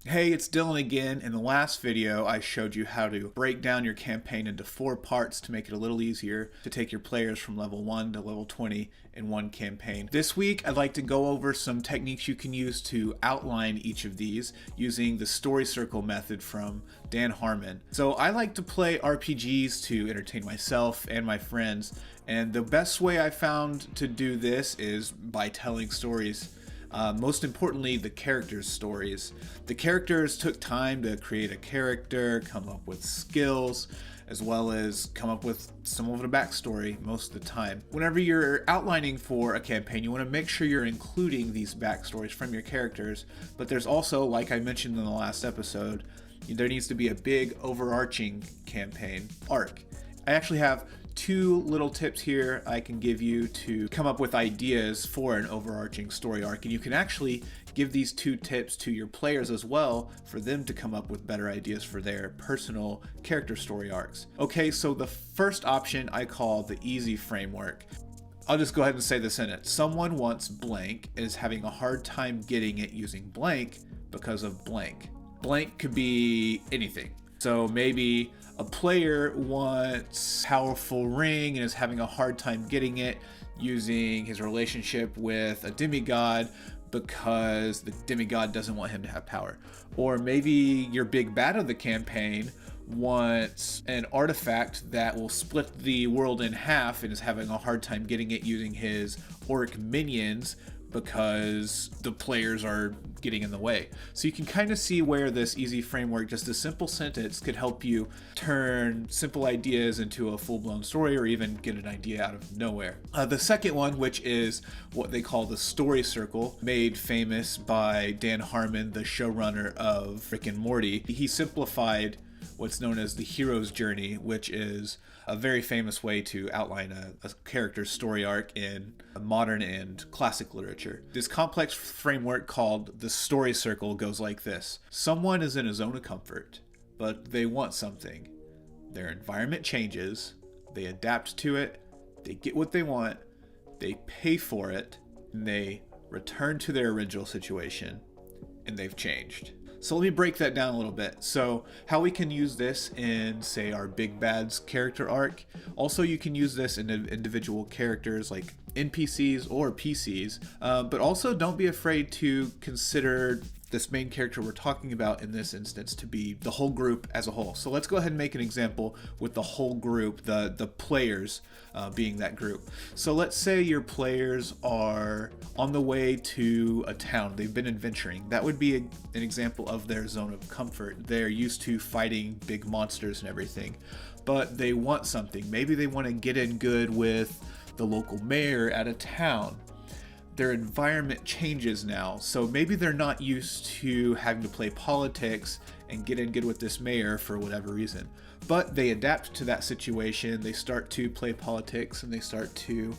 Hey, it's Dylan again. In the last video, I showed you how to break down your campaign into 4 parts to make it a little easier to take your players from level 1 to level 20 in one campaign. This week, I'd like to go over some techniques you can use to outline each of these using the story circle method from Dan Harmon. So I like to play RPGs to entertain myself and my friends, and the best way I found to do this is by telling stories. Most importantly, the characters' stories. The characters took time to create a character, come up with skills, as well as come up with some of the backstory most of the time. Whenever you're outlining for a campaign, you want to make sure you're including these backstories from your characters, but there's also, like I mentioned in the last episode, there needs to be a big overarching campaign arc. I actually have 2 little tips here I can give you to come up with ideas for an overarching story arc, and you can actually give these 2 tips to your players as well for them to come up with better ideas for their personal character story arcs. Okay, so the first option I call the easy framework. I'll just go ahead and say this in it. Someone wants blank, is having a hard time getting it using blank because of blank. Blank could be anything. So maybe a player wants powerful ring and is having a hard time getting it using his relationship with a demigod because the demigod doesn't want him to have power. Or maybe your big bad of the campaign wants an artifact that will split the world in half and is having a hard time getting it using his orc minions because the players are getting in the way. So you can kind of see where this easy framework, just a simple sentence, could help you turn simple ideas into a full-blown story or even get an idea out of nowhere. The second one, which is what they call the story circle, made famous by Dan Harmon, the showrunner of Rick and Morty. He simplified what's known as the hero's journey, which is a very famous way to outline a character's story arc in modern and classic literature. This complex framework called the story circle goes like this. Someone is in a zone of comfort, but they want something. Their environment changes, they adapt to it, they get what they want, they pay for it, and they return to their original situation, and they've changed. So let me break that down a little bit. So how we can use this in, say, our Big Bad's character arc. Also, you can use this in individual characters like NPCs or PCs, but also don't be afraid to consider this main character we're talking about in this instance to be the whole group as a whole. So let's go ahead and make an example with the whole group, the players being that group. So let's say your players are on the way to a town. They've been adventuring. That would be an example of their zone of comfort. They're used to fighting big monsters and everything, but they want something. Maybe they want to get in good with the local mayor at a town. Their environment changes now, so maybe they're not used to having to play politics and get in good with this mayor for whatever reason, but they adapt to that situation. They start to play politics and they start to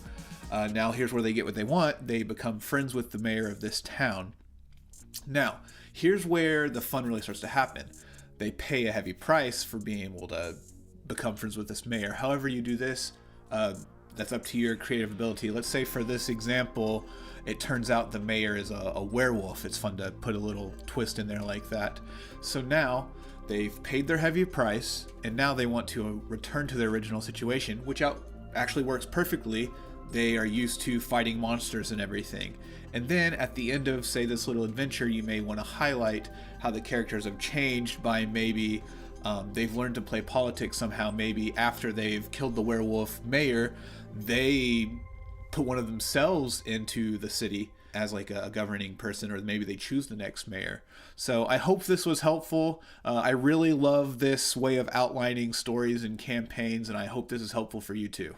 now here's where they get what they want. They become friends with the mayor of this town. Now here's where the fun really starts to happen. They pay a heavy price for being able to become friends with this mayor. However you do this, that's up to your creative ability. Let's say for this example, it turns out the mayor is a werewolf. It's fun to put a little twist in there like that. So now they've paid their heavy price, and now they want to return to their original situation, which actually works perfectly. They are used to fighting monsters and everything. And then at the end of, say, this little adventure, you may want to highlight how the characters have changed by maybe they've learned to play politics somehow. Maybe after they've killed the werewolf mayor, they put one of themselves into the city as like a governing person, or maybe they choose the next mayor. So I hope this was helpful. I really love this way of outlining stories and campaigns, and I hope this is helpful for you too.